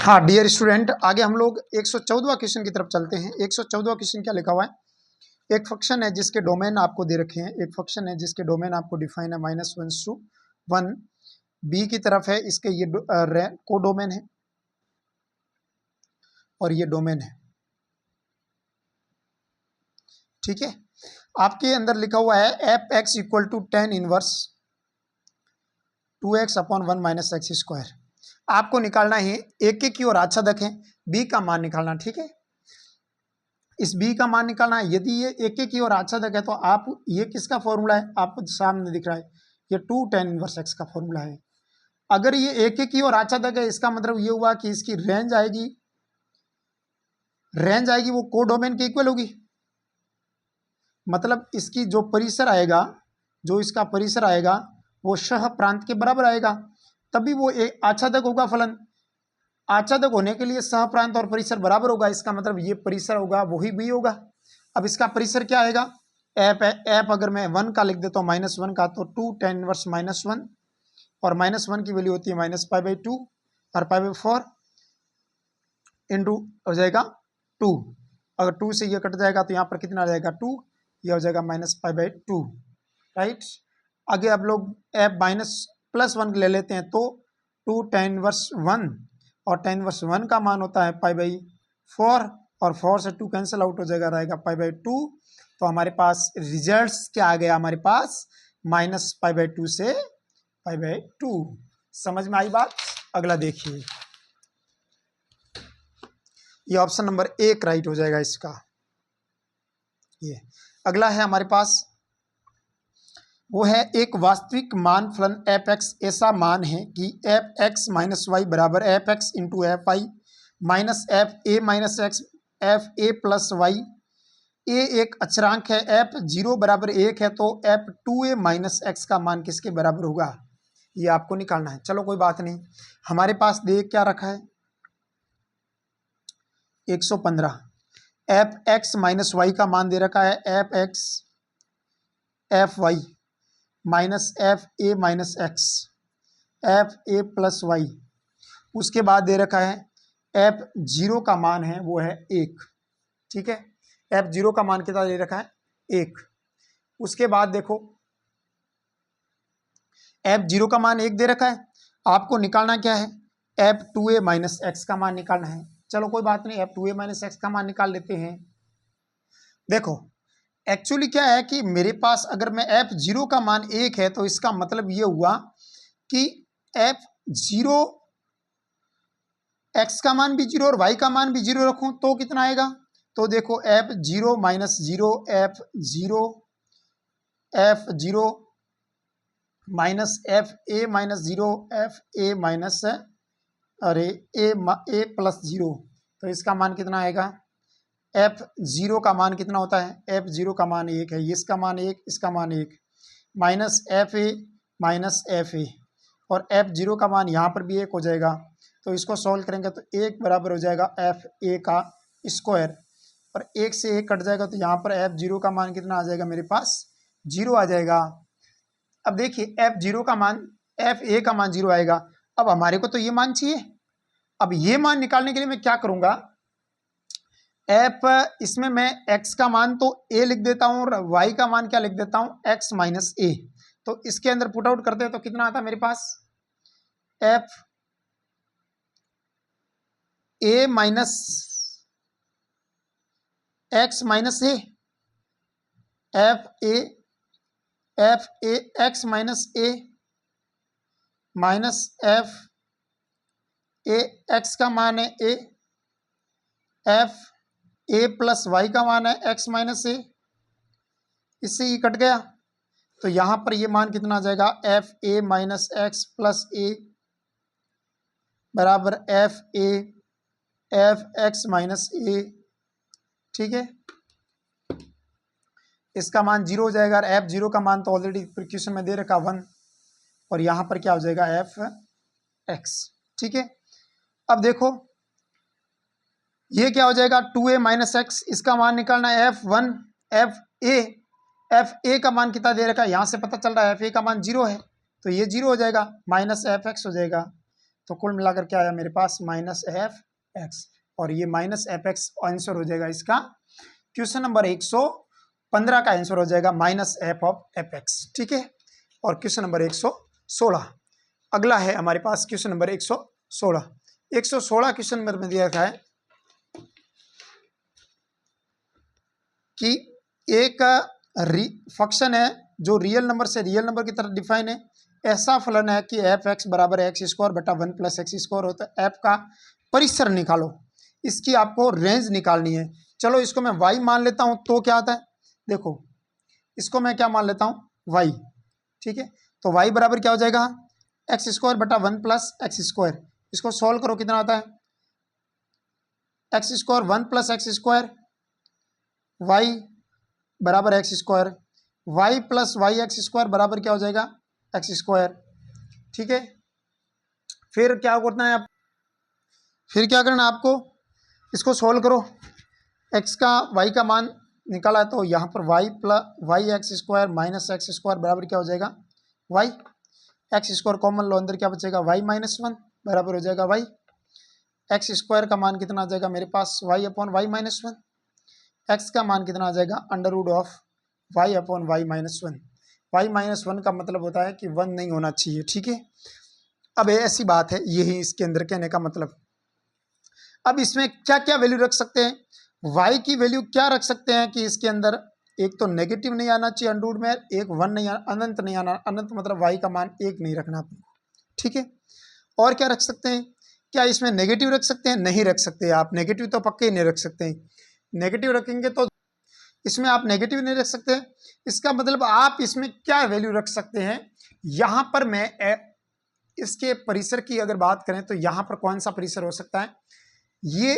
हाँ dear student, आगे हम लोग 114वां क्वेश्चन की तरफ चलते हैं। 114वां क्वेश्चन क्या लिखा हुआ है? एक फंक्शन है जिसके डोमेन आपको दे रखे हैं। एक फंक्शन है जिसके डोमेन आपको डिफाइन है -1 to 1, बी की तरफ है, इसके ये को डोमेन है और ये डोमेन है। ठीक है, आपके अंदर लिखा हुआ है f x equal to tan inverse 2x/1 - x²। आपको निकालना है एक की ओर आच्छादक है, बी का मान निकालना। ठीक है, इस बी का मान निकालना है। यदि ये एक की ओर आच्छादक है तो आप ये किसका फॉर्मूला है? आपको सामने दिख रहा है, ये 2 tan इनवर्स x का फॉर्मूला है। अगर ये एक की ओर आच्छादक है, इसका मतलब ये हुआ कि इसकी रेंज आएगी वो कोडोमेन के इक्वल होगी। मतलब इसकी जो परिसर आएगा, जो इसका परिसर आएगा वो सह प्रांत के बराबर आएगा, तभी वो एक आच्छादक होगा फलन। आच्छादक होने के लिए सह प्रांत और परिसर बराबर होगा, इसका मतलब ये परिसर होगा वही बी होगा। अब इसका परिसर क्या आएगा? एफ अगर मैं 1 का लिख देता हूँ, -1 का, तो 2 tan इनवर्स -1, और -1 की वैल्यू होती है -π/2 और π/4 इंटू हो जाएगा 2। अगर 2 से ये कट जाएगा तो यहाँ पर कितना आ जाएगा? 2, यह हो जाएगा -π/2। राइट, आगे अब लोग एफ -+1 ले लेते हैं, तो 2 tan इनवर्स 1, और tan इनवर्स 1 का मान होता है π/4, और 4 से 2 कैंसिल आउट हो जाएगा, रहेगा π/2। तो हमारे पास रिजल्ट्स क्या आ गया? हमारे पास -π/2 से π/2। समझ में आई बात? अगला देखिए, ये ऑप्शन नंबर 1 राइट हो जाएगा इसका। ये अगला है हमारे पास, वो है एक वास्तविक मान फलन एफ एक्स। ऐसा मान है कि एफ एक्स माइनस वाई बराबर F X into F I minus F A minus x F A plus Y. A एक अचरांक है, एफ 0 बराबर 1 है, तो एफ 2a माइनस एक्स का मान किसके बराबर होगा? ये आपको निकालना है। चलो कोई बात नहीं, हमारे पास दे क्या रखा है? 115। एफ एक्स माइनस वाई का मान दे रखा है f x f y minus F A minus x F A plus y. उसके बाद दे रखा है एफ 0 का मान है वो है 1। ठीक है, एफ 0 का मान कितना दे रखा है? 1। उसके बाद देखो एफ 0 का मान 1 दे रखा है, आपको निकालना क्या है? एफ 2a माइनस एक्स का मान निकालना है। चलो कोई बात नहीं, एफ 2a माइनस एक्स का मान निकाल लेते हैं। देखो एक्चुअली क्या है कि मेरे पास अगर मैं एफ 0 का मान 1 है तो इसका मतलब ये हुआ कि एफ 0 एक्स का मान भी 0 और वाई का मान भी 0 रखूं तो कितना आएगा? तो देखो F 0 minus 0 F 0 minus F A minus 0 F A minus A plus 0, तो इसका मान कितना आएगा? एफ 0 का मान कितना होता है? एफ 0 का मान 1 है, इसका मान 1, इसका मान 1, minus F A minus F A, और एफ 0 का मान यहाँ पर भी 1 हो जाएगा। तो इसको सॉल्व करेंगे तो 1 बराबर हो जाएगा एफ ए का स्क्वायर, और 1 से 1 कट जाएगा तो यहाँ पर एफ 0 का मान कितना आ जाएगा? मेरे पास 0 आ जाएगा। अब देखिए एफ 0 का मान, एफ ए का मान 0 आएगा। अब हमारे को तो ये मान चाहिए। अब ये मान निकालने के लिए मैं क्या करूंगा? एफ, इसमें मैं x का मान तो a लिख देता हूं और y का मान क्या लिख देता हूं? x माइनस ए। तो इसके अंदर पुट आउट करते हैं तो कितना आता है मेरे पास? F A minus X minus A, F A X minus A minus F A X का मान है A, F A plus Y का मान है एक्स माइनस ए। इससे ये कट गया तो यहां पर ये मान कितना आ जाएगा? F A minus X plus A बराबर एफ एक्स माइनस ए। ठीक है, इसका मान 0 हो जाएगा। एफ 0 का मान तो ऑलरेडी क्वेश्चन में दे रखा 1, और यहां पर क्या हो जाएगा? F x. ठीक है, अब देखो ये क्या हो जाएगा? 2a माइनस एक्स, इसका मान निकालना है f1 एफ ए का मान कितना दे रखा है? यहां से पता चल रहा है एफ ए का मान 0 है, तो ये 0 हो जाएगा, माइनस एफ एक्स हो जाएगा। तो कुल मिलाकर क्या आया मेरे पास माइनस एफ एक्स, और ये माइनस एफ एक्स आंसर हो जाएगा इसका क्वेश्चन नंबर 115 का आंसर हो जाएगा minus F of F x. ठीक है, और क्वेश्चन नंबर 116 अगला है हमारे पास क्वेश्चन नंबर 116। 116 क्वेश्चन नंबर में दिया गया है कि एक फंक्शन है जो रियल नंबर से रियल नंबर की तरफ डिफाइन है। ऐसा फलन है कि एफ एक्स बराबर एक्स स्क्वायर बटा 1 प्लस एक्स स्क्वायर होता है। एफ का परिसर निकालो, इसकी आपको रेंज निकालनी है। चलो इसको मैं y मान लेता हूं तो क्या आता है, देखो इसको मैं क्या मान लेता हूं y। ठीक है, तो y बराबर क्या हो जाएगा एक्स स्क्वायर बटा 1 प्लस एक्स स्क्वायर। इसको सॉल्व करो, कितना आता है x square 1 plus x square y बराबर x square, y plus y x square बराबर क्या हो जाएगा एक्स स्क्वायर। ठीक है, फिर क्या करना है, आप फिर क्या करना है आपको, इसको सोल्व करो। एक्स का वाई का मान निकाला है तो यहाँ पर y plus y x square minus x square बराबर क्या हो जाएगा वाई। एक्स स्क्वायर कॉमन लो, अंदर क्या बचेगा वाई माइनस 1 बराबर हो जाएगा वाई। एक्स स्क्वायर का मान कितना आ जाएगा मेरे पास Y upon Y minus 1। X का मान कितना आ जाएगा under root of Y upon Y minus 1। Y minus 1 का मतलब होता है कि 1 नहीं होना चाहिए। ठीक है, अब ऐसी बात है, यही इसके अंदर कहने का मतलब। अब इसमें क्या क्या वैल्यू रख सकते हैं, y की वैल्यू क्या रख सकते हैं कि इसके अंदर एक तो नेगेटिव नहीं आना चाहिए अंडर रूट में, एक 1 नहीं आना, अनंत नहीं आना। अनंत मतलब y का मान 1 नहीं रखना आपको। ठीक है, और क्या रख सकते हैं, क्या इसमें नेगेटिव रख सकते हैं, नहीं रख सकते आप, नेगेटिव तो पक्के ही नहीं रख सकते हैं। नेगेटिव रखेंगे तो इसमें आप नेगेटिव नहीं रख सकते। इसका मतलब आप इसमें क्या वैल्यू रख सकते हैं, यहां पर मैं इसके परिसर की अगर बात करें तो यहां पर कौन सा परिसर हो सकता है, ये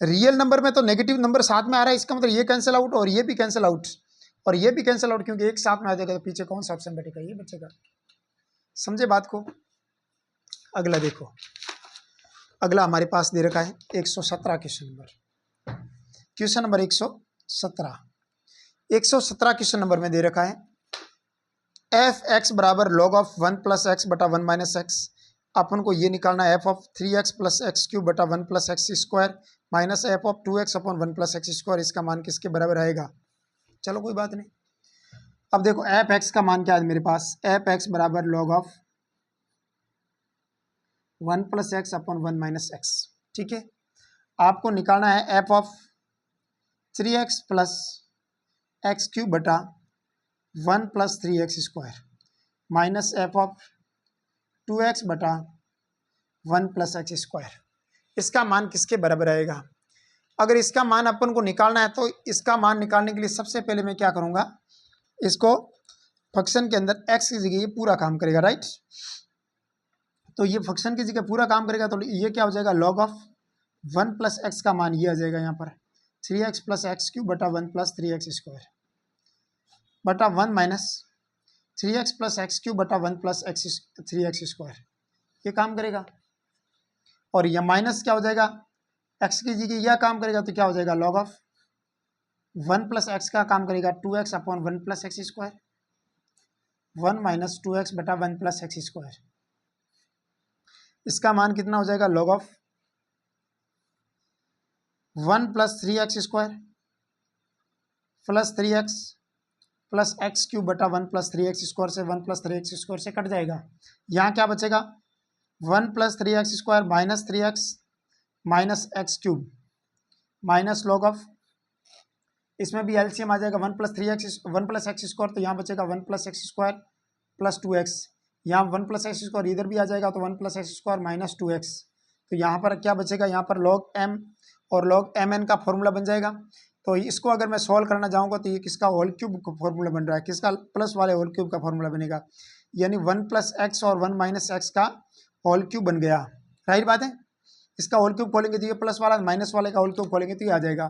रियल नंबर में तो नेगेटिव नंबर साथ में आ रहा है, इसका मतलब ये कैंसिल आउट और ये भी कैंसिल आउट और ये भी कैंसिल आउट, क्योंकि एक साथ में आ जाएगा तो पीछे कौन सा ऑप्शन बैठेगा, ये बचेगा। समझे बात को। अगला देखो, अगला हमारे पास दे रखा है 117 question number. Question number 117 question number में दे रखा है एफ एक्स बराबर लॉग ऑफ 1 प्लस एक्स बटा 1 माइनस एक्स। अपन को ये निकालना है F of 3x plus x cube बटा 1 plus x square minus F of 2x upon 1 plus x square. इसका मान किसके बराबर आएगा, चलो कोई बात नहीं। अब देखो एफ एक्स का मान क्या है मेरे पास, एफ एक्स बराबर log of 1 plus x upon 1 minus x. ठीक है, आपको निकालना है F of 3x plus x cube बटा 1 plus 3x square minus F of 2x बटा 1 प्लस एक्स स्क्वायर। इसका मान किसके बराबर आएगा। अगर इसका मान अपन को निकालना है तो इसका मान निकालने के लिए सबसे पहले मैं क्या करूंगा, इसको फंक्शन के अंदर x की जगह ये पूरा काम करेगा, राइट। तो ये फंक्शन की जगह पूरा काम करेगा तो ये क्या हो जाएगा लॉग ऑफ 1 प्लस एक्स का मान ये आ जाएगा यहाँ पर 3x प्लस एक्स क्यूब बटा 1 प्लस 3x स्क्वायर बटा 1 minus 3x plus x cube बटा 1 प्लस 3x स्क्वायर। ये काम करेगा और यह माइनस क्या हो जाएगा x की जगह यह काम करेगा तो क्या हो जाएगा लॉग ऑफ 1 प्लस एक्स का काम करेगा 2x upon 1 plus x square 1 minus 2x बटा 1 प्लस एक्स स्क्वायर। इसका मान कितना हो जाएगा log of 1 plus 3x square plus 3x plus x cube बटा 1 प्लस 3x स्क्वायर से 1 प्लस 3x स्क्वायर से कट जाएगा। यहाँ क्या बचेगा 1 plus 3x square minus 3x minus x cube minus log of, इसमें भी एलसीएम आ जाएगा 1 प्लस एक्स स्क्वायर, तो यहाँ बचेगा 1 plus x square plus 2x। यहाँ 1 प्लस एक्स स्क्वायर इधर भी आ जाएगा तो 1 plus x square minus 2x। तो यहाँ पर क्या बचेगा, यहाँ पर लॉग m और लॉग mn का फॉर्मूला बन जाएगा। तो इसको अगर मैं सॉल्व करना चाहूँगा तो ये किसका होल क्यूब का फॉर्मूला बन रहा है, किसका प्लस वाले होल क्यूब का फॉर्मूला बनेगा, यानी 1 प्लस एक्स और 1 माइनस एक्स का होल क्यूब बन गया। राइट बात है, इसका होल क्यूब खोलेंगे तो ये प्लस वाला, माइनस वाले का होल क्यूब खोलेंगे तो ये आ जाएगा।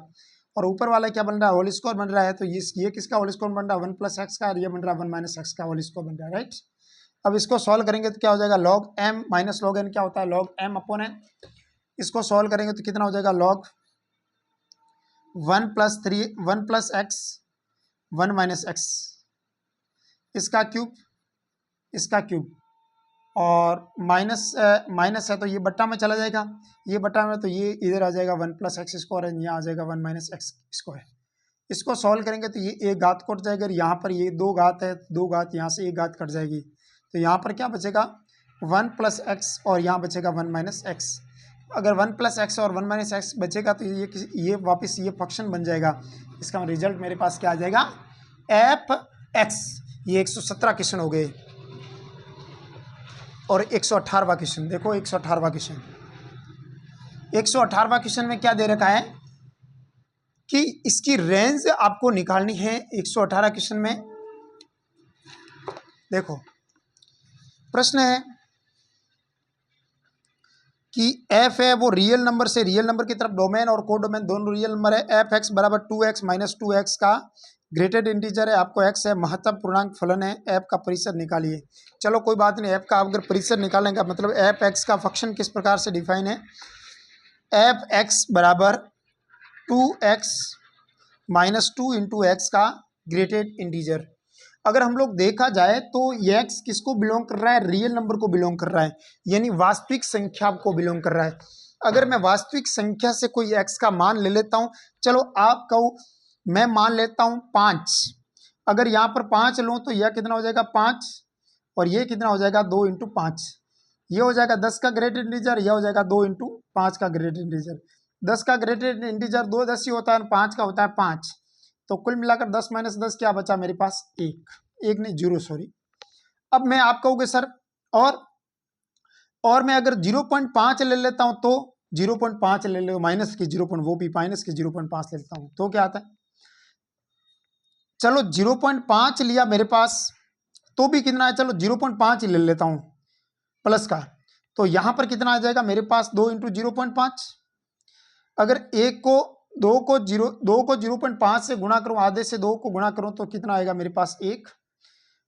और ऊपर वाला क्या बन रहा है होल स्क्वायर बन रहा है, तो ये किसका होल स्क्वायर बन रहा है 1 प्लस एक्स का, और ये बन रहा है 1 माइनस एक्स का होल स्क्वायर बन रहा है, राइट। अब इसको सॉल्व करेंगे तो क्या हो जाएगा log m minus log n क्या होता है लॉग m अपॉन n। इसको सॉल्व करेंगे तो कितना हो जाएगा log 1 plus x 1 minus x, इसका क्यूब और माइनस माइनस है तो ये बट्टा में चला जाएगा, ये बट्टा में तो ये इधर आ जाएगा 1 + x स्क्वायर, यहाँ आ जाएगा 1 - x स्क्वायर। इसको सॉल्व करेंगे तो ये एक घात कट जाएगा, यहाँ पर ये 2 घात है, 2 घात यहाँ से एक घात कट जाएगी, तो यहाँ पर क्या बचेगा 1 + x और यहाँ बचेगा 1 - x। अगर 1 + x और 1 - x बचेगा तो ये वापस ये फंक्शन बन जाएगा। इसका रिजल्ट मेरे पास क्या आ जाएगा f(x). ये 117 क्वेश्चन हो गए और 118वां क्वेश्चन देखो, 118वां क्वेश्चन, 118वां क्वेश्चन में क्या दे रखा है कि इसकी रेंज आपको निकालनी है। 118 क्वेश्चन में देखो प्रश्न है कि f है वो रियल नंबर से रियल नंबर की तरफ डोमेन और को डोमेन दोनों रियल नंबर है। f(x) = 2x - 2x का ग्रेटेड इंटीजर है, आपको x है महत्तम पूर्णांक फलन है, f का परिसर निकालिए। चलो कोई बात नहीं, f का अगर परिसर निकालने का मतलब f(x) का फंक्शन किस प्रकार से डिफाइन है, f(x) = 2x - 2 × x का ग्रेटेड इंटीजर। अगर हम लोग देखा जाए तो ये x किसको बिलोंग कर रहा है, रियल नंबर को बिलोंग कर रहा है, यानी वास्तविक संख्या को बिलोंग कर रहा है। अगर मैं वास्तविक संख्या से कोई x का मान ले लेता हूं, चलो आप कहो मैं मान लेता हूं 5, अगर यहाँ पर 5 लूँ तो यह कितना हो जाएगा 5 और ये कितना हो जाएगा 2 × 5, ये हो जाएगा 10 का ग्रेटेड इंटीजर, यह हो जाएगा 2 × 5 का ग्रेटेड इंटीजर। 10 का ग्रेटेड इंटीजर 2 10 ही होता है, 5 का होता है 5, तो कुल मिलाकर 10 - 10 क्या बचा मेरे पास 1 नहीं 0 सॉरी। अब मैं आप कहोगे सर और मैं अगर 0.5 ले लेता हूं तो 0.5 ले लो, माइनस की 0. वो भी माइनस की 0.5 ले लेता हूं तो क्या आता है, चलो 0.5 लिया मेरे पास तो भी कितना है, चलो 0.5 ही ले लेता हूं प्लस का, तो यहां पर कितना आ जाएगा मेरे पास 2 × 0.5। अगर 2 को 0.5 से गुणा करूं, आधे से 2 को गुणा करूं तो कितना आएगा मेरे पास 1,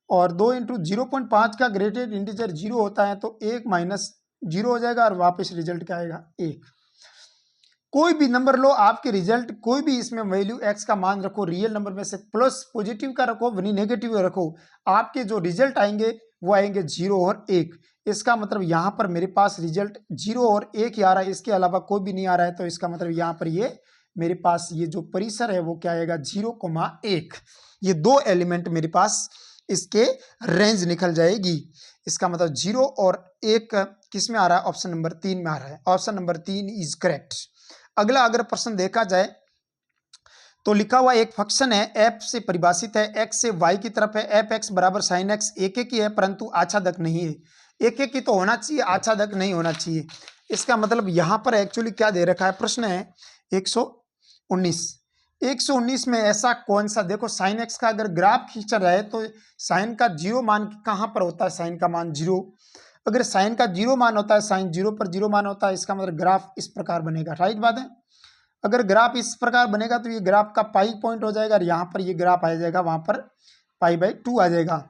और 2 × 0.5 का ग्रेटेड इंटीजर 0 होता है तो 1 - 0 हो जाएगा और वापस रिजल्ट क्या आएगा 1। कोई भी नंबर लो, आपके रिजल्ट कोई भी इसमें वैल्यू x का मान रखो, रियल नंबर में से प्लस पॉजिटिव का रखो वनी नेगेटिव का रखो, आपके जो रिजल्ट आएंगे वो आएंगे 0 और 1। इसका मतलब यहाँ पर मेरे पास रिजल्ट 0 और 1 ही आ रहा है, इसके अलावा कोई भी नहीं आ रहा है, तो इसका मतलब यहाँ पर ये मेरे पास ये जो परिसर है वो क्या आएगा 0,1। ये 2 एलिमेंट मेरे पास इसके रेंज निकल जाएगी। इसका मतलब 0 और 1 किस में आ रहा है, ऑप्शन नंबर 3 में आ रहा है, ऑप्शन नंबर 3 इज करेक्ट। अगला अगर प्रश्न देखा जाए तो लिखा हुआ एक फंक्शन है f से परिभाषित है, x से y की तरफ है, f(x) = sin x, एक ही है परंतु आच्छादक नहीं है। एक ही तो होना चाहिए, आच्छादक नहीं होना चाहिए। इसका मतलब यहाँ पर एक्चुअली क्या दे रखा है, प्रश्न है 119 में ऐसा कौन सा, देखो sin x का अगर ग्राफ खींचा जाए तो साइन का 0 मान कहाँ पर होता है, साइन का मान 0, अगर साइन का 0 मान होता है, साइन 0 पर 0 मान होता है, इसका मतलब ग्राफ इस प्रकार बनेगा, राइट बात है। अगर ग्राफ इस प्रकार बनेगा तो ये ग्राफ का पाई पॉइंट हो जाएगा और यहाँ पर ये ग्राफ आ जाएगा, वहाँ पर π/2 आ जाएगा।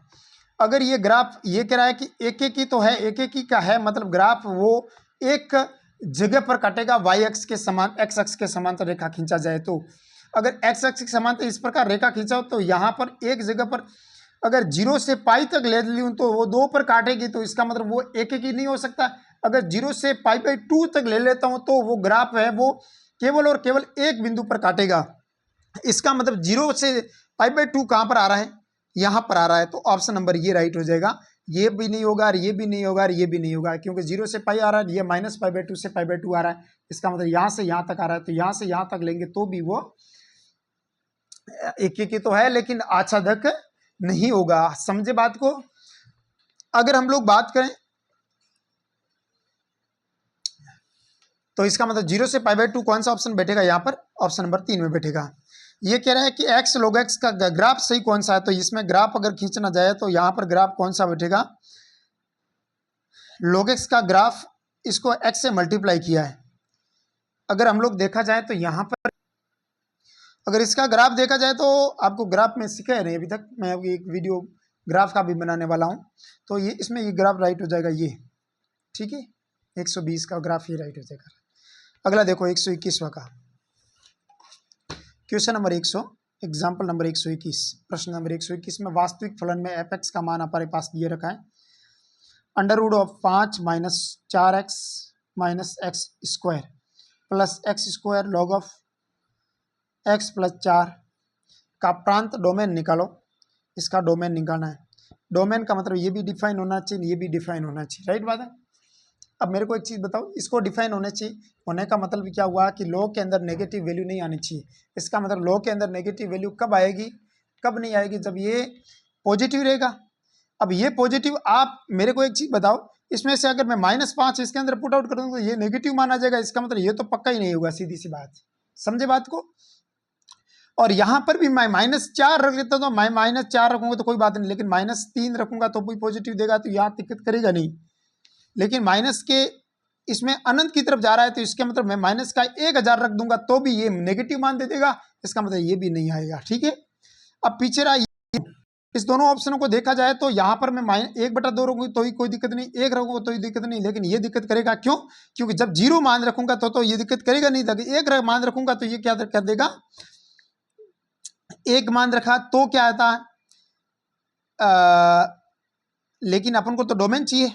अगर ये ग्राफ ये कह रहा है कि एक ही तो है, एक ही का है, मतलब ग्राफ वो एक जगह पर कटेगा, y अक्ष के समान x अक्ष के समांतर रेखा खींचा जाए तो, अगर x अक्ष के समांतर इस प्रकार रेखा खींचाओ तो यहाँ पर एक जगह पर अगर 0 से π तक ले लूँ तो वो 2 पर काटेगी, तो इसका मतलब वो एक ही नहीं हो सकता। अगर 0 से π/2 तक ले लेता हूँ तो वो ग्राफ है वो केवल और केवल एक बिंदु पर काटेगा। इसका मतलब 0 से π/2 कहाँ पर आ रहा है, यहाँ पर आ रहा है, तो ऑप्शन नंबर ये राइट हो जाएगा। ये भी नहीं होगा और ये भी नहीं होगा और ये भी नहीं होगा, क्योंकि 0 से π आ रहा है, ये -π/2 से π/2 आ रहा है, इसका मतलब यहाँ से यहाँ तक आ रहा है, तो यहाँ से यहाँ तक लेंगे तो भी वो एक ही तो है लेकिन आच्छादक नहीं होगा। समझे बात को। अगर हम लोग बात करें तो इसका मतलब 0 से π/2 कौन सा ऑप्शन बैठेगा, यहाँ पर ऑप्शन नंबर 3 में बैठेगा। ये कह रहा है कि x log x का ग्राफ सही कौन सा है, तो इसमें ग्राफ अगर खींचना जाए तो यहाँ पर ग्राफ कौन सा बैठेगा, log x का ग्राफ इसको x से मल्टीप्लाई किया है। अगर हम लोग देखा जाए तो यहाँ पर अगर इसका ग्राफ देखा जाए तो आपको ग्राफ में सिखाया नहीं अभी तक, मैं अभी एक वीडियो ग्राफ का भी बनाने वाला हूँ, तो ये इसमें ये ग्राफ राइट हो जाएगा ये, ठीक है, 120 का ग्राफ ये राइट हो जाएगा। अगला देखो 121वां का क्वेश्चन नंबर 100, एग्जाम्पल नंबर 121, प्रश्न नंबर 121 में वास्तविक फलन में f(x) का मान हमारे पास दिए रखा है। Under root of 5 minus 4x minus x square plus x square log of x plus 4 का प्रांत डोमेन निकालो। इसका डोमेन निकालना है। डोमेन का मतलब ये भी डिफाइन होना चाहिए, ये भी डिफाइन होना चाहिए, राइट बात है। अब मेरे को एक चीज़ बताओ, इसको डिफाइन होने चाहिए, होने का मतलब क्या हुआ कि लॉग के अंदर नेगेटिव वैल्यू नहीं आनी चाहिए। इसका मतलब लॉग के अंदर नेगेटिव वैल्यू कब आएगी, कब नहीं आएगी, जब ये पॉजिटिव रहेगा। अब ये पॉजिटिव, आप मेरे को एक चीज़ बताओ, इसमें से अगर मैं -5 इसके अंदर पुट आउट करूँगा तो ये नेगेटिव माना जाएगा। इसका मतलब ये तो पक्का ही नहीं होगा, सीधी सी बात, समझे बात को। और यहाँ पर भी मैं -4 रख लेता तो मैं -4 रखूंगा तो कोई बात नहीं, लेकिन -3 रखूंगा तो भी पॉजिटिव देगा, तो यहाँ दिक्कत करेगा नहीं। लेकिन माइनस के इसमें अनंत की तरफ जा रहा है तो इसका मतलब मैं माइनस का 1000 रख दूंगा तो भी ये नेगेटिव मान दे देगा। इसका मतलब ये भी नहीं आएगा, ठीक है। अब पीछे रहा, इस दोनों ऑप्शनों को देखा जाए तो यहाँ पर मैं 1/2 रखूंगी तो ही कोई दिक्कत नहीं, 1 रखूंगा तो ही दिक्कत नहीं, लेकिन ये दिक्कत करेगा। क्यों? क्योंकि जब 0 मान रखूंगा तो ये दिक्कत करेगा नहीं, 1 मान रखूंगा तो ये क्या कर देगा, 1 मान रखा तो क्या आता है, लेकिन अपन को तो डोमेन चाहिए,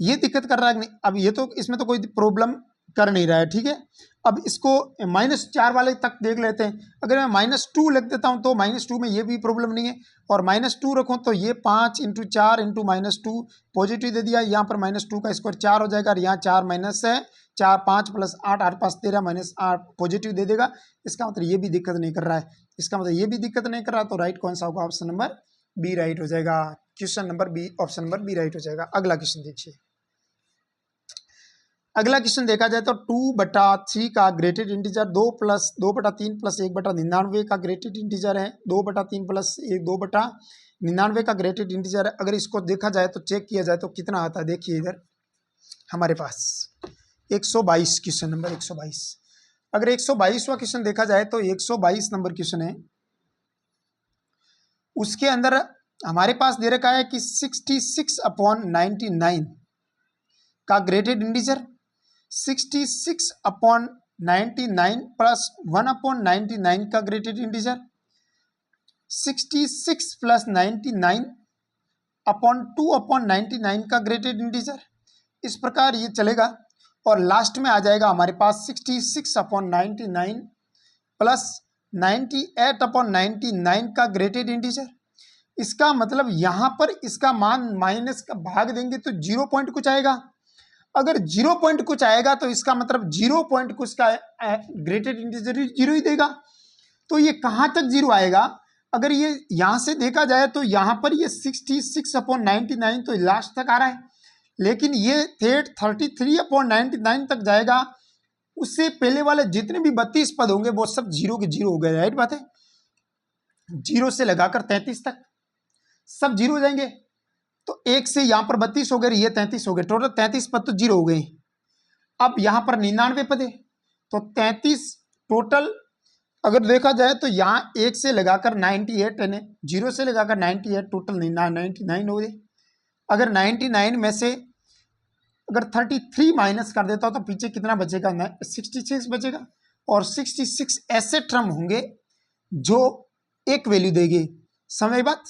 ये दिक्कत कर रहा है नहीं। अब ये तो इसमें तो कोई प्रॉब्लम कर नहीं रहा है, ठीक है। अब इसको -4 वाले तक देख लेते हैं। अगर मैं -2 लिख देता हूं तो -2 में ये भी प्रॉब्लम नहीं है, और -2 रखूं तो ये 5 × 4 × -2 पॉजिटिव दे दिया। यहाँ पर -2 का स्क्वायर 4 हो जाएगा, और यहाँ 4 माइनस है, 4 5 + 8 8 5 13 -8 पॉजिटिव दे देगा। इसका मतलब ये भी दिक्कत नहीं कर रहा है, इसका मतलब ये भी दिक्कत नहीं कर रहा, तो राइट कौन सा होगा, ऑप्शन नंबर बी राइट हो जाएगा। Question number b, option number b right हो जाएगा। अगला क्वेश्चन देखिए। अगला क्वेश्चन देखा जाए तो 2/3 का ग्रेटेड इंटीजर 2 + 2/3 + 1/99 का ग्रेटेड इंटीजर है। 2/3 + 2/99 का ग्रेटेड इंटीजर है। अगर इसको देखा जाए तो चेक किया जाए तो कितना आता है, देखिए इधर हमारे पास 122 क्वेश्चन नंबर 122। अगर 122वां क्वेश्चन देखा जाए तो 122 नंबर क्वेश्चन है, उसके अंदर हमारे पास दे रखा है कि 66/99 का ग्रेटेड इंटीजर 66/99 + 1/99 का ग्रेटेड इंटीजर 66 + 99/2/99 का ग्रेटेड इंटीजर। इस प्रकार ये चलेगा, और लास्ट में आ जाएगा हमारे पास 66/99 + 98/99 का ग्रेटेड इंटीजर। इसका मतलब यहां पर इसका मान माइनस का भाग देंगे तो 0 पॉइंट कुछ आएगा। अगर 0 पॉइंट कुछ आएगा तो इसका मतलब 0 पॉइंट कुछ का ग्रेटेड इंटीजर 0 ही देगा। तो ये कहां तक 0 आएगा, अगर ये यहां से देखा जाए तो यहां पर ये 66/99 तो लास्ट तक आ रहा है, लेकिन ये 33/99 तक जाएगा। उससे पहले वाले जितने भी 32 पद होंगे वो सब 0 के 0 हो गए, राइट बात है। 0 से लगाकर 33 तक सब 0 हो जाएंगे। तो 1 से यहां पर 32 हो गए, ये 33 हो गए, टोटल 33 पद तो 0 हो गए। अब यहां पर 99 पद है तो 33 टोटल अगर देखा जाए तो यहां 1 से लगाकर 98 है, 0 से लगाकर 98 टोटल 99 हो गए। अगर 99 में से अगर 33 माइनस कर देता हो तो पीछे कितना बचेगा, 66 बचेगा। और 66 ऐसे टर्म होंगे जो एक वैल्यू देगी, समझ बात।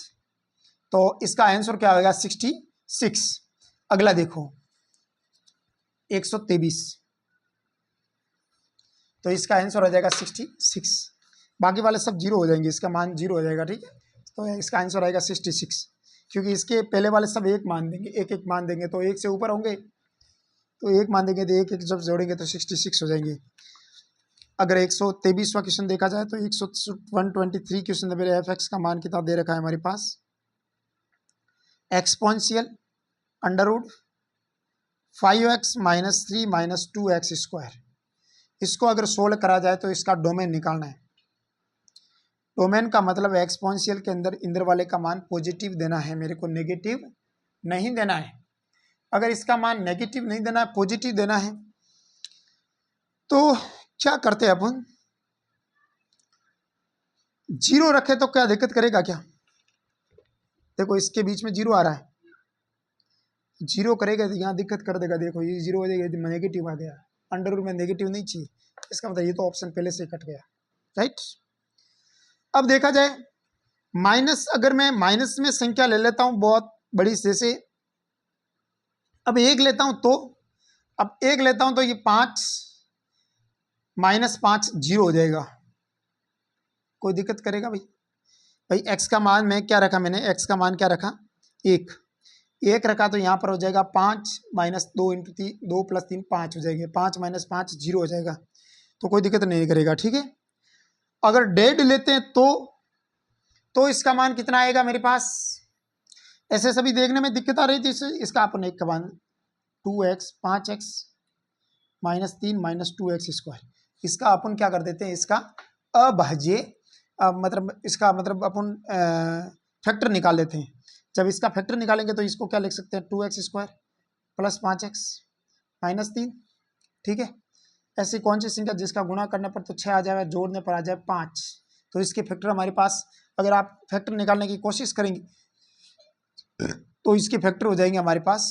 तो इसका आंसर क्या होगा, 66। अगला देखो 123, तो इसका आंसर हो जाएगा 66। बाकी वाले सब 0 हो जाएंगे, इसका मान 0 हो जाएगा, ठीक है। तो इसका आंसर आएगा 66, क्योंकि इसके पहले वाले सब 1 मान देंगे, एक एक मान देंगे तो 1 से ऊपर होंगे, तो 1 मान देंगे तो एक एक जब जोड़ेंगे तो 66 हो जाएंगे। अगर 123वां क्वेश्चन देखा जाए तो 123 क्वेश्चन नंबर f(x) का मान कितना दे रखा है हमारे पास, एक्सपोनेंशियल √5x - 3 - 2x²। इसको अगर सोल्व करा जाए तो इसका डोमेन निकालना है। डोमेन का मतलब एक्सपोनेंशियल के अंदर इंदर वाले का मान पॉजिटिव देना है, मेरे को नेगेटिव नहीं देना है। अगर इसका मान नेगेटिव नहीं देना है, पॉजिटिव देना है, तो क्या करते हैं अपन, 0 रखे तो क्या दिक्कत करेगा क्या, देखो इसके बीच में 0 आ रहा है, 0 करेगा तो यहाँ दिक्कत कर देगा। देखो ये 0 हो जाएगा, नेगेटिव आ गया, अंडर रूट में नेगेटिव नहीं चाहिए, इसका मतलब ये तो ऑप्शन पहले से कट गया, राइट। अब देखा जाए माइनस, अगर मैं माइनस में संख्या ले लेता हूं बहुत बड़ी, जैसे अब एक लेता हूं तो, अब एक लेता हूं तो ये 5 -5 0 हो जाएगा। कोई दिक्कत करेगा भाई? भाई एक्स का मान मैं क्या रखा, मैंने एक्स का मान क्या रखा, एक रखा, तो यहाँ पर हो जाएगा 5 -2 इंटू 2 + 3 5 हो जाएगा, 5 -5 0 हो जाएगा। तो कोई दिक्कत नहीं करेगा, ठीक है। अगर डेड लेते हैं तो इसका मान कितना आएगा मेरे पास? ऐसे सभी देखने में दिक्कत आ रही थी, इसका अपन एक का मान 2x 5x -3 -2x², इसका अपन क्या कर देते हैं, इसका अभाज्य मतलब इसका मतलब अपन फैक्टर निकाल लेते हैं। जब इसका फैक्टर निकालेंगे तो इसको क्या लिख सकते हैं, 2x² + 5x -3, ठीक है। ऐसी कौन सी संख्या जिसका गुणा करने पर तो 6 आ जाएगा, जोड़ने पर आ जाए 5, तो इसके फैक्टर हमारे पास, अगर आप फैक्टर निकालने की कोशिश करेंगे तो इसके फैक्टर हो जाएंगे हमारे पास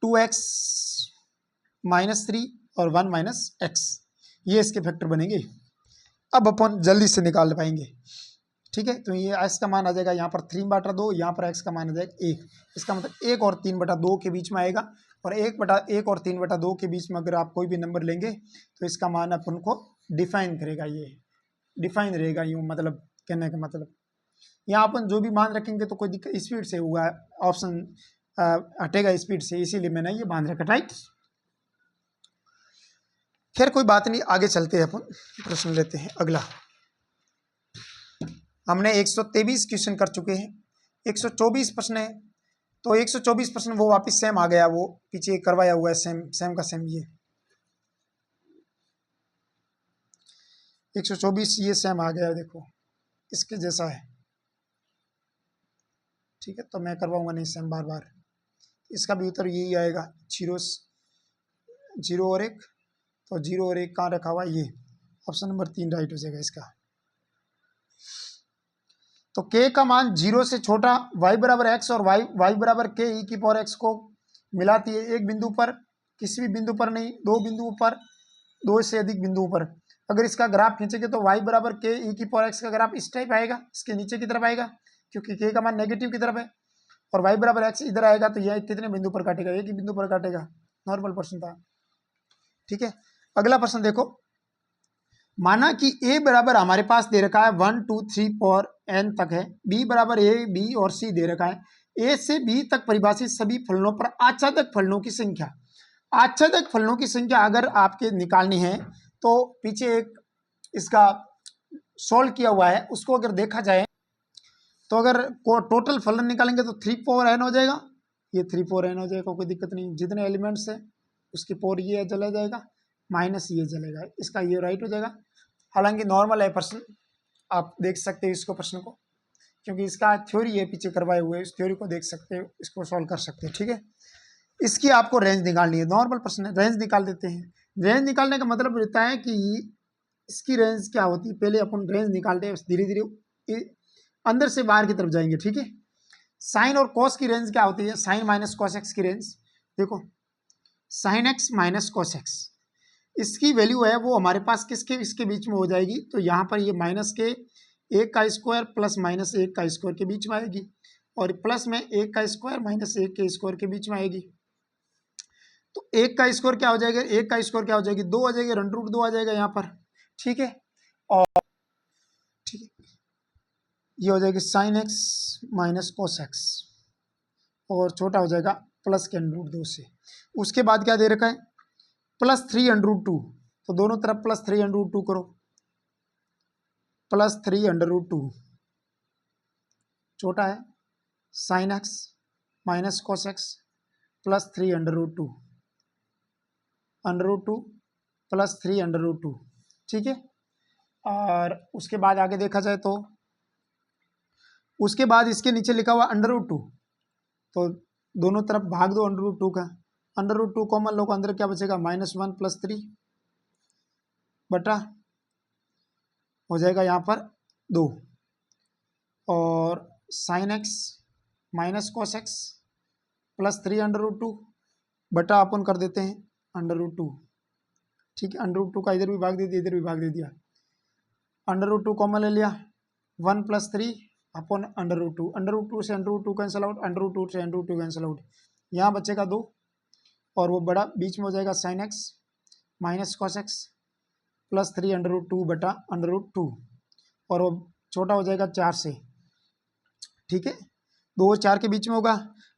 2x -3 और 1 - x, ये इसके फैक्टर बनेंगे। अब अपन जल्दी से निकाल पाएंगे, ठीक है। तो ये x का मान आ जाएगा यहाँ पर 3/2, यहाँ पर x का मान आ जाएगा 1, इसका मतलब 1 और 3/2 के बीच में आएगा। और 1 और 3/2 के बीच में अगर आप कोई भी नंबर लेंगे तो इसका मान अपन को डिफाइन करेगा, ये डिफाइन रहेगा, यूँ मतलब कहने का मतलब यहाँ अपन जो भी मान रखेंगे तो कोई दिक्कत स्पीड से होगा, ऑप्शन हटेगा स्पीड से, इसीलिए मैंने ये बांध रखा, राइट। खैर कोई बात नहीं, आगे चलते हैं, अपन प्रश्न लेते हैं अगला। हमने 123 क्वेश्चन कर चुके हैं, 124 प्रश्न है, तो 124 प्रश्न वो वापस सेम आ गया, वो पीछे करवाया हुआ है सेम का सेम, ये 124 ये सेम आ गया, देखो इसके जैसा है, ठीक है। तो मैं करवाऊंगा नहीं सेम बार बार, इसका भी उत्तर यही आएगा, 0 और 1, तो 0 और 1 कहाँ रखा हुआ, ये ऑप्शन नंबर 3 राइट हो जाएगा इसका। तो k का मान 0 से छोटा, y = x और y = k e⁴x को मिलाती है एक बिंदु पर, किसी भी बिंदु पर नहीं, दो बिंदुओं पर, दो से अधिक बिंदुओं पर। अगर इसका ग्राफ खींचेंगे तो y = k e⁴x का ग्राफ इस टाइप आएगा, इसके नीचे की तरफ आएगा, क्योंकि k का मान नेगेटिव की तरफ है, और y = x इधर आएगा, तो यह कितने बिंदु पर काटेगा, एक ही बिंदु पर काटेगा, नॉर्मल प्रश्न था, ठीक है। अगला प्रश्न देखो, माना कि a बराबर हमारे पास दे रखा है 1 2 3 4 n तक है, b बराबर a b और c दे रखा है, a से b तक परिभाषित सभी फलनों पर आच्छादक फलनों की संख्या, आच्छादक फलनों की संख्या अगर आपके निकालनी है तो पीछे एक इसका सोल्व किया हुआ है, उसको अगर देखा जाए तो अगर टोटल फलन निकालेंगे तो 3 4 n हो जाएगा, ये 3 4 n हो जाएगा, कोई दिक्कत नहीं, जितने एलिमेंट्स है उसकी पोर ये चला जाएगा, माइनस ये चलेगा, इसका ये राइट हो जाएगा। हालांकि नॉर्मल है प्रश्न, आप देख सकते हो इसको प्रश्न को, क्योंकि इसका थ्योरी है पीछे करवाए हुए, इस थ्योरी को देख सकते हो, इसको सॉल्व कर सकते हो, ठीक है। इसकी आपको रेंज निकालनी है, नॉर्मल प्रश्न है, रेंज निकाल देते हैं। रेंज निकालने का मतलब रहता है कि इसकी रेंज क्या होती है, पहले अपन रेंज निकालते हैं, धीरे धीरे अंदर से बाहर की तरफ जाएंगे, ठीक है। साइन और कॉस की रेंज क्या होती है, साइन माइनस कॉस एक्स की रेंज देखो, sine x minus cos x, इसकी वैल्यू है वो हमारे पास किसके इसके बीच में हो जाएगी, तो यहाँ पर ये माइनस के 1 का स्क्वायर प्लस -1 का स्क्वायर के बीच में आएगी, और प्लस में 1 का स्क्वायर -1 के स्क्वायर के बीच में आएगी। तो 1 का स्क्वायर क्या हो जाएगा, 1 का स्क्वायर क्या हो जाएगी, 2 आ जाएगी, √2 आ जाएगा यहाँ पर, ठीक है। और ठीक है, ये हो जाएगी sine x minus cos x, और छोटा हो जाएगा प्लस के √2 से। उसके बाद क्या दे रखा है, +3√2, तो दोनों तरफ +3√2 करो, +3√2 छोटा है, sine x minus cos x +3√2 √2 +3√2, ठीक है। और उसके बाद आगे देखा जाए तो उसके बाद इसके नीचे लिखा हुआ √2, तो दोनों तरफ भाग दो √2 का, √2 कॉमन लो, अंदर क्या बचेगा, -1 + 3 बटा हो जाएगा यहाँ पर 2, और sine x minus cos x +3√2 बटा अपन कर देते हैं √2, ठीक है। √2 का इधर भी भाग दे दिया, इधर भी भाग दे दिया, √2 कॉमन ले लिया, 1 + 3 अपन √2, √2 से √2 कैंसिल आउट, √2 से √2 कैंसिल आउट, यहाँ बचेगा 2 और वो बड़ा बीच में हो जाएगा sin x minus cos x plus 3√2 बटा √2 और वो छोटा हो जाएगा 4 से, ठीक है, 2 और 4 के बीच में होगा।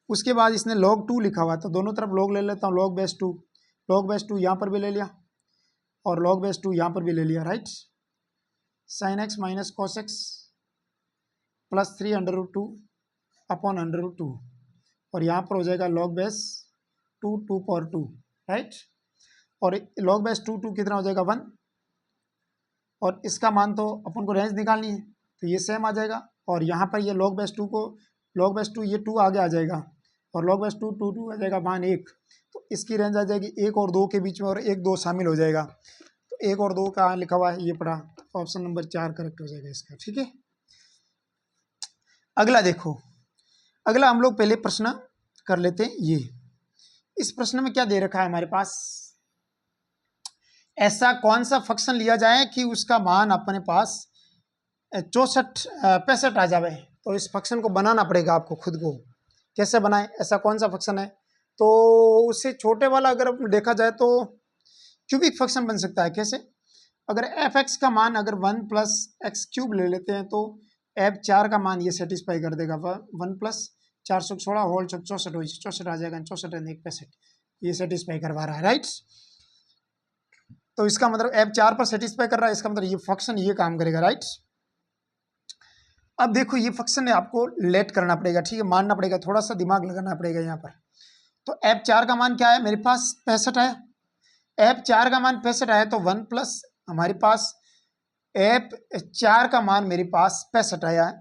उसके बाद इसने log 2 लिखा हुआ, तो दोनों तरफ log ले लेता हूँ, log बेस 2 यहाँ पर भी ले लिया और log बेस 2 यहाँ पर भी ले लिया, right. sin x minus cos x plus 3√2 upon √2 और यहाँ पर हो जाएगा log बेस 2 पावर 2, राइट। और log बेस 2 कितना हो जाएगा 1 और इसका मान तो अपन को रेंज निकालनी है तो ये सेम आ जाएगा और यहाँ पर ये log बेस 2 को log बेस 2 ये 2 आगे आ जाएगा और log बेस 2 आ जाएगा मान 1, तो इसकी रेंज आ जाएगी 1 और 2 के बीच में और 1 2 शामिल हो जाएगा, तो 1 और 2 का लिखा हुआ है ये पड़ा, ऑप्शन नंबर 4 करेक्ट हो जाएगा इसका, ठीक है। अगला देखो, अगला हम लोग पहले प्रश्न कर लेते हैं। ये इस प्रश्न में क्या दे रखा है हमारे पास, ऐसा कौन सा फंक्शन लिया जाए कि उसका मान अपने पास 65 आ जाए, तो इस फंक्शन को बनाना पड़ेगा आपको खुद को। कैसे बनाएं, ऐसा कौन सा फंक्शन है, तो उससे छोटे वाला अगर देखा जाए तो क्यूबिक फंक्शन बन सकता है। कैसे, अगर एफ एक्स का मान अगर 1 प्लस एक्स क्यूब ले लेते हैं तो एफ 4 का मान ये सेटिस्फाई कर देगा, 1 प्लस 416 होल 64 आ जाएगा, 64 ये सेटिस्फाई करवा रहा है, राइट। तो इसका मतलब एफ 4 पर सेटिस्फाई कर रहा है, इसका मतलब ये फंक्शन ये काम करेगा, राइट। अब देखो ये फंक्शन है आपको लेट करना पड़ेगा, ठीक है, मानना पड़ेगा, थोड़ा सा दिमाग लगाना पड़ेगा यहाँ पर। तो एफ 4 का मान क्या है मेरे पास 65 है, एफ 4 का मान 65 है तो 1 प्लस हमारे पास एफ 4 का मान मेरे पास 65 आया है,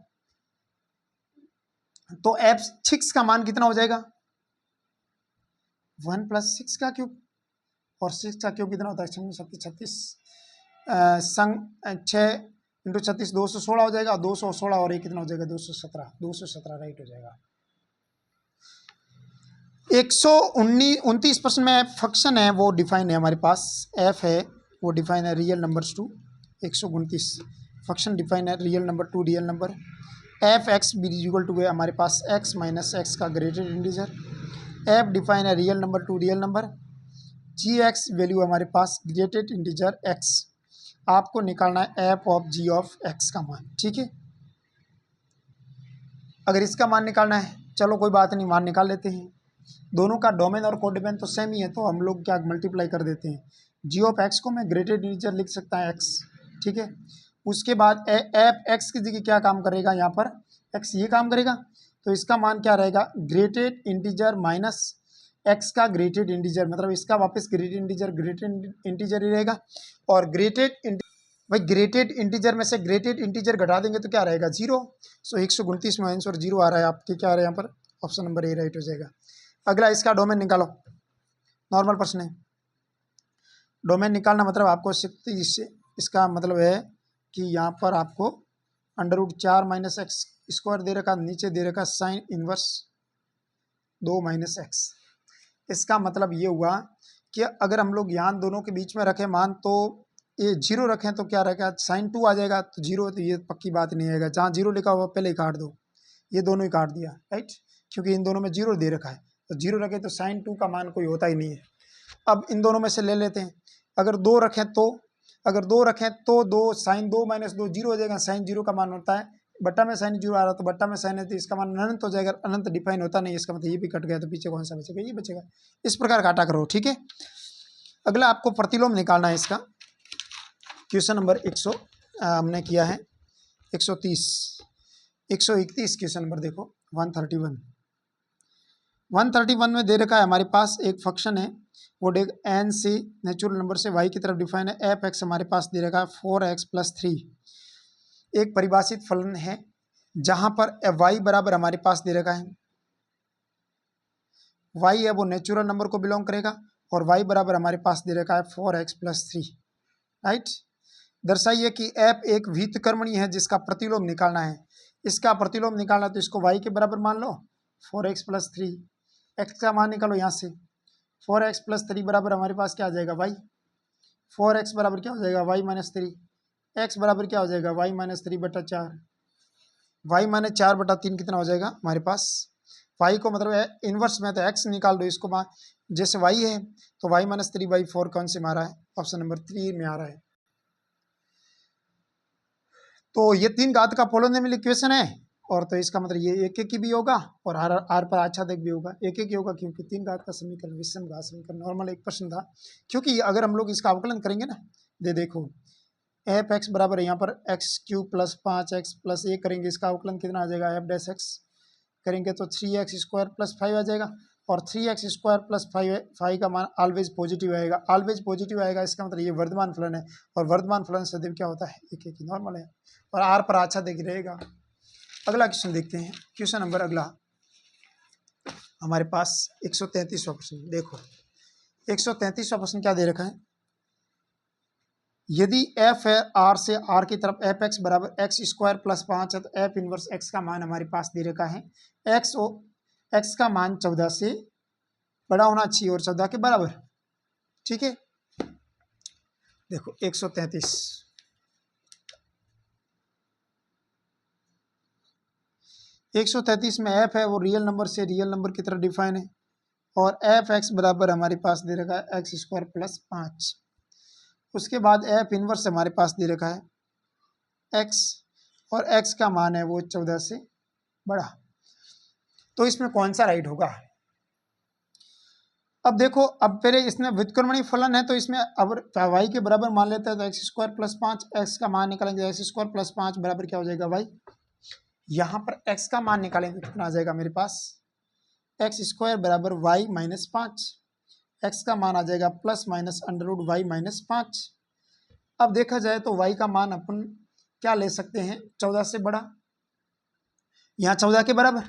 तो एफ 6 का मान कितना हो जाएगा 1 प्लस 6 का क्यूब, और 6 का क्यूब कितना होता है 36 संग 6 इंटू 36 216 हो जाएगा, 216 और ये कितना हो जाएगा 217 राइट हो जाएगा। 129 में फंक्शन है वो डिफाइन है हमारे पास, एफ है वो डिफाइन है real numbers to, 129 function define है real number to real number, F X be equal to है हमारे पास एक्स माइनस एक्स का ग्रेटेड इंटीजर, एफ डिफाइन है real number to real number, G X value हमारे पास greatest integer X, आपको निकालना है F of G of X का मान, ठीक है। अगर इसका मान निकालना है चलो कोई बात नहीं, मान निकाल लेते हैं, दोनों का डोमेन और कोडोमेन तो सेम ही है तो हम लोग क्या मल्टीप्लाई कर देते हैं, जी ऑफ एक्स को मैं ग्रेटेड इंटीजर लिख सकता है एक्स, ठीक है। उसके बाद एफ एक्स की जगह क्या काम करेगा, यहाँ पर एक्स ये काम करेगा, तो इसका मान क्या रहेगा ग्रेटेड इंटीजर माइनस एक्स का ग्रेटेड इंटीजर, मतलब इसका वापस ग्रेटेड इंटीजर ही रहेगा, और ग्रेटेड इंटीजर में से ग्रेटेड इंटीजर घटा देंगे तो क्या रहेगा 0, सो 129 में आंसर 0 आ रहा है आपके, क्या आ रहा है यहाँ पर ऑप्शन नंबर ए राइट हो जाएगा। अगला इसका डोमेन निकालो, नॉर्मल प्रश्न है, डोमेन निकालना मतलब आपको इसका मतलब है कि यहाँ पर आपको √4 माइनस एक्स स्क्वायर दे रखा, नीचे दे रखा साइन इनवर्स 2 माइनस एक्स, इसका मतलब ये हुआ कि अगर हम लोग यहाँ दोनों के बीच में रखें मान तो ये 0 रखें तो क्या रहेगा साइन 2 आ जाएगा, तो 0 तो ये पक्की बात नहीं आएगा, जहाँ 0 लिखा हुआ पहले ही काट दो, ये दोनों ही काट दिया, राइट, क्योंकि इन दोनों में 0 दे रखा है, तो 0 रखें तो साइन 2 का मान कोई होता ही नहीं है। अब इन दोनों में से ले लेते हैं, अगर 2 रखें तो 2 साइन 2 माइनस 2 0 हो जाएगा, साइन 0 का मान होता है, बट्टा में साइन 0 आ रहा तो बट्टा में साइन है तो इसका मान अनंत हो जाएगा, अनंत डिफाइन होता नहीं, इसका मतलब ये भी कट गया तो पीछे कौन सा बचेगा, ये बचेगा, इस प्रकार काटा करो, ठीक है। अगला आपको प्रतिलोम निकालना है, इसका क्वेश्चन नंबर 100 हमने किया है 130 131 क्वेश्चन नंबर देखो 131 में दे रखा है हमारे पास एक फंक्शन है वो डेग एन से नेचुरल नंबर से वाई की तरफ डिफाइन है, एफ एक्स हमारे पास दे रखा है 4x + 3, एक परिभाषित फलन है जहां पर वाई बराबर हमारे पास दे रखा है, वाई है वो नेचुरल नंबर को बिलोंग करेगा और वाई बराबर हमारे पास दे रखा है 4x + 3, राइट। दर्शाइए कि एफ एक व्युत्क्रमणीय है जिसका प्रतिलोम निकालना है, इसका प्रतिलोम निकालना तो इसको y के बराबर मान लो 4x + 3, x का मान निकालो यहाँ से 4x + 3 बराबर हमारे पास क्या आ जाएगा y, 4x बराबर क्या हो जाएगा y - 3, x बराबर क्या हो जाएगा y - 3/4, y - 4/3 कितना हो जाएगा हमारे पास वाई को मतलब इनवर्स में तो एक्स निकाल दो इसको, जैसे वाई है तो वाई माइनस 3/4 कौन से में आ रहा है, ऑप्शन नंबर 3 में आ रहा है। तो ये 3 घात का पोलिनोमियल इक्वेशन है, और तो इसका मतलब ये एक एक की भी होगा और आर पर आच्छादक भी होगा, एक एक ही होगा, क्योंकि 3 घात का समीकरण विषम घात समीकरण नॉर्मल एक प्रश्न था। क्योंकि अगर हम लोग इसका अवकलन करेंगे ना, देखो एफ एक्स बराबर यहाँ पर X cube plus 5x plus A करेंगे, इसका अवकलन कितना आ जाएगा, एफ डैश एक्स करेंगे तो 3x² प्लस 5 आ जाएगा, और 3x² प्लस 5 का मान ऑलवेज पॉजिटिव आएगा, ऑलवेज पॉजिटिव आएगा, इसका मतलब ये वर्धमान फलन है, और वर्धमान फलन सदैव क्या होता है, एक एक ही नॉर्मल है, और आर पर अच्छा देख रहेगा। अगला क्वेश्चन देखते हैं, क्वेश्चन नंबर अगला हमारे पास 133वां प्रश्न। देखो 133वां प्रश्न क्या दे रखा है, यदि एफ है आर से आर की तरफ एफ एक्स बराबर x² प्लस 5 है, तो एफ इनवर्स एक्स का मान हमारे पास दे रखा है, एक्स का मान 14 से बड़ा होना चाहिए और 14 के बराबर। ठीक है, देखो 133 में एफ है वो रियल नंबर से रियल नंबर की तरफ डिफाइन है, और एफ एक्स बराबर हमारे पास दे रखा है x² प्लस 5। उसके बाद एफ इनवर्स हमारे पास दे रखा है x, और x का मान है वो 14 से बड़ा। तो इसमें कौन सा राइट होगा, अब देखो, अब पहले इसमें व्युत्क्रमणीय फलन है, तो इसमें अब y के बराबर मान लेते हैं तो x² प्लस 5, x का मान निकालेंगे x² प्लस 5 बराबर क्या हो जाएगा y, यहाँ पर x का मान निकालेंगे कितना आ जाएगा मेरे पास, x² बराबर y माइनस 5, x का मान आ जाएगा प्लस माइनस √y माइनस 5। अब देखा जाए तो y का मान अपन क्या ले सकते हैं, 14 से बड़ा, यहाँ 14 के बराबर।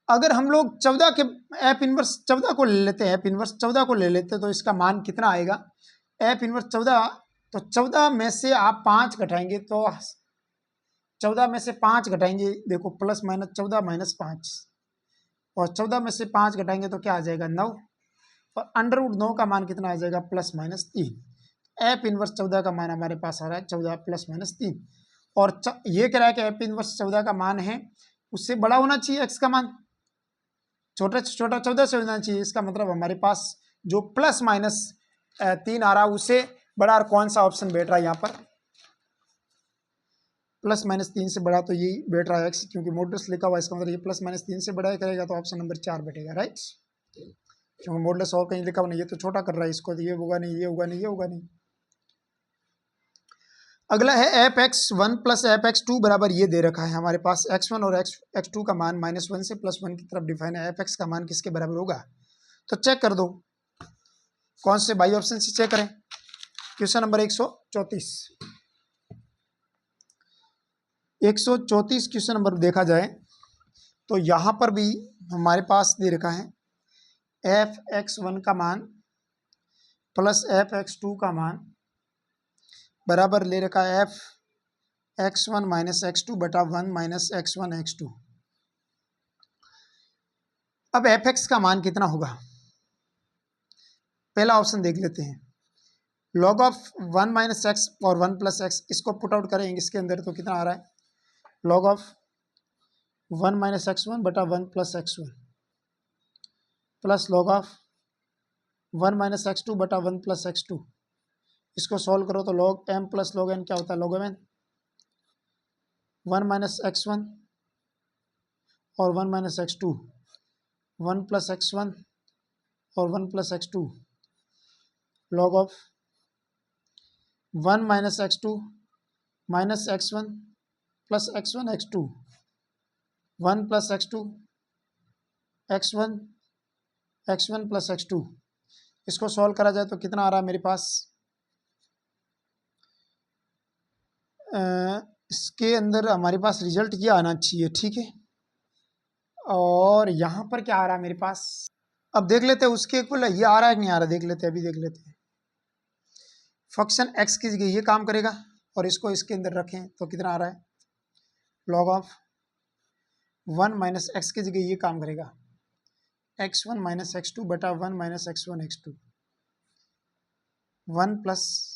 अगर हम लोग 14 के एफ इनवर्स 14 को ले लेते हैं, एफ इनवर्स 14 को ले लेते हैं, तो इसका मान कितना आएगा, एफ इनवर्स 14, तो 14 में से आप 5 घटाएंगे तो 14 में से 5 घटाएंगे, देखो प्लस माइनस 14 माइनस 5, और 14 में से 5 घटाएंगे तो क्या आ जाएगा 9, और √9 का मान कितना आ जाएगा प्लस माइनस 3। एफ इनवर्स 14 का मान हमारे पास आ रहा है 14 प्लस माइनस 3, और ये कह रहा है कि एफ इनवर्स 14 का मान है उससे बड़ा होना चाहिए एक्स का मान, छोटा छोटा 14 से होना चाहिए, इसका मतलब हमारे पास जो प्लस माइनस 3 आ रहा है उससे बड़ा, और कौन सा ऑप्शन बैठ रहा है यहाँ पर, प्लस माइनस 3 से बड़ा, तो यही बैठ रहा है एक्स, क्योंकि मॉडुलस लिखा हुआ है, इसका मतलब ये प्लस माइनस 3 से बड़ा करेगा तो ऑप्शन नंबर 4 बैठेगा, राइट, क्योंकि मॉडुलस और कहीं लिखा हुआ नहीं, ये तो छोटा कर रहा है इसको, तो ये होगा नहीं, ये होगा नहीं, ये होगा नहीं। अगला है f x 1 plus F x 2 बराबर ये दे रखा है हमारे पास, x1 और x2 का मान -1 से +1 की तरफ डिफाइन है, एफ एक्स का मान किसके बराबर होगा, तो चेक कर दो, कौन से बाई ऑप्शन से चेक करें। क्वेश्चन नंबर 134 क्वेश्चन नंबर देखा जाए तो यहाँ पर भी हमारे पास दे रखा है एफ एक्स 1 का मान प्लस एफ एक्स 2 का मान बराबर ले रखा है एफ x1 माइनस x2 बटा 1 माइनस x1 x2। अब एफ एक्स का मान कितना होगा, पहला ऑप्शन देख लेते हैं, log ऑफ 1 माइनस एक्स और 1 प्लस एक्स, इसको पुट आउट करेंगे इसके अंदर तो कितना आ रहा है, log ऑफ 1 माइनस x1 बटा 1 plus x1 plus log of 1 minus x2 बटा 1 प्लस x2, इसको सॉल्व करो तो log m plus log n क्या होता है, log m 1 माइनस x1 और 1 माइनस x2, 1 प्लस x1 और 1 plus x2, log of 1 minus x2 minus x1 plus x1 x2, 1 plus x2 x1 x1 plus x2, इसको solve करा जाए तो कितना आ रहा है मेरे पास, इसके अंदर हमारे पास रिजल्ट ये आना चाहिए, ठीक है, और यहाँ पर क्या आ रहा है मेरे पास, अब देख लेते हैं उसके इक्वल ये आ रहा है कि नहीं आ रहा, देख लेते हैं, अभी देख लेते हैं। फंक्शन x की जगह ये काम करेगा और इसको इसके अंदर रखें तो कितना आ रहा है, log ऑफ 1 माइनस एक्स की जगह ये काम करेगा, x1 माइनस x2 बटा 1 minus x1 x2, 1 plus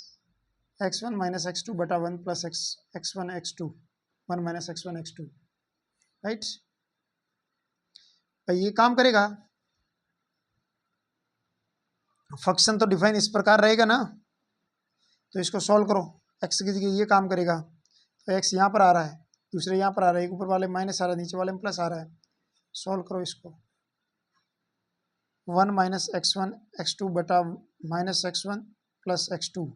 x1 minus x2 बटा 1 plus x1 x2, 1 minus x1 x2, right. भाई ये काम करेगा, फंक्शन तो डिफाइन इस प्रकार रहेगा ना, तो इसको सॉल्व करो, एक्स की जगह ये काम करेगा, तो एक्स यहाँ पर आ रहा है, दूसरे यहाँ पर आ रहा है, एक ऊपर वाले माइनस आ रहा है, नीचे वाले में प्लस आ रहा है, सॉल्व करो इसको। 1 माइनस x1 x2 बटा minus x1 plus x2,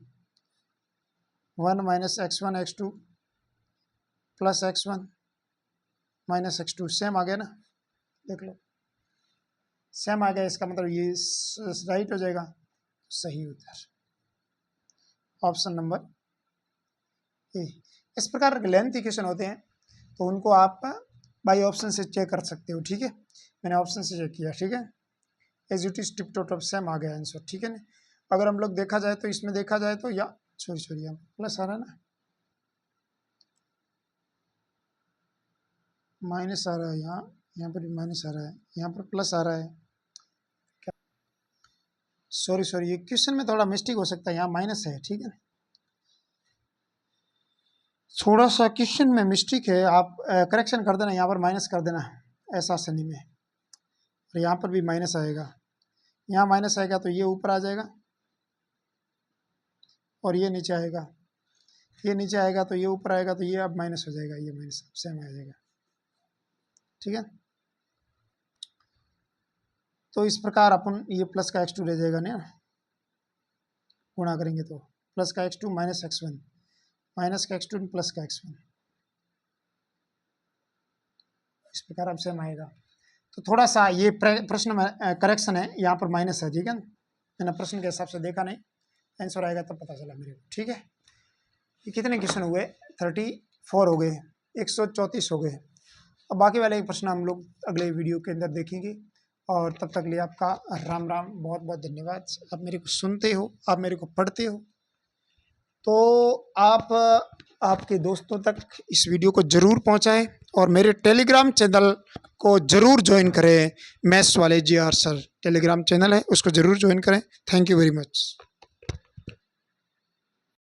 1 minus x1 x2 plus x1 minus x2, same आ गया ना, देख लो सेम आ गया, इसका मतलब ये राइट हो जाएगा, सही उत्तर ऑप्शन नंबर ए। इस प्रकार लेंथ इक्वेशन होते हैं तो उनको आप बाई ऑप्शन से चेक कर सकते हो, ठीक है, मैंने ऑप्शन से चेक किया, ठीक है, as it is tip top same आ गया आंसर, ठीक है ना। अगर हम लोग देखा जाए तो इसमें देखा जाए तो या सॉरी यहाँ प्लस आ रहा है ना, माइनस आ रहा है, यहाँ पर भी माइनस आ रहा है, यहाँ पर प्लस आ रहा है, सॉरी ये क्वेश्चन में थोड़ा मिस्टेक हो सकता है, यहाँ माइनस है, ठीक है, थोड़ा सा क्वेश्चन में मिस्टेक है, आप करेक्शन कर देना, यहाँ पर माइनस कर देना ऐसा शनि में, और यहाँ पर भी माइनस आएगा, यहाँ माइनस आएगा तो ये ऊपर आ जाएगा और ये नीचे आएगा, ये नीचे आएगा तो ये ऊपर आएगा, तो ये अब माइनस हो जाएगा, ये माइनस सेम आ जाएगा, ठीक है। तो इस प्रकार अपन ये प्लस का x2 रह जाएगा ना, गुणा करेंगे तो प्लस का x2 माइनस x1, माइनस का x2 प्लस का x1, इस प्रकार अब सेम आएगा। तो थोड़ा सा ये प्रश्न में करेक्शन है, यहाँ पर माइनस है, ठीक है, मैंने प्रश्न के हिसाब से देखा नहीं, आंसर आएगा तब पता चला मेरे को, ठीक है। ये कितने क्वेश्चन हुए, 34 हो गए, 134 हो गए। अब बाकी वाले प्रश्न हम लोग अगले वीडियो के अंदर देखेंगे, और तब तक लिए आपका राम राम, बहुत बहुत धन्यवाद। आप मेरे को सुनते हो, आप मेरे को पढ़ते हो, तो आप आपके दोस्तों तक इस वीडियो को ज़रूर पहुंचाएं, और मेरे टेलीग्राम चैनल को ज़रूर ज्वाइन करें, मैथ्स वाले JR सर टेलीग्राम चैनल है, उसको ज़रूर ज्वाइन करें। Thank you very much.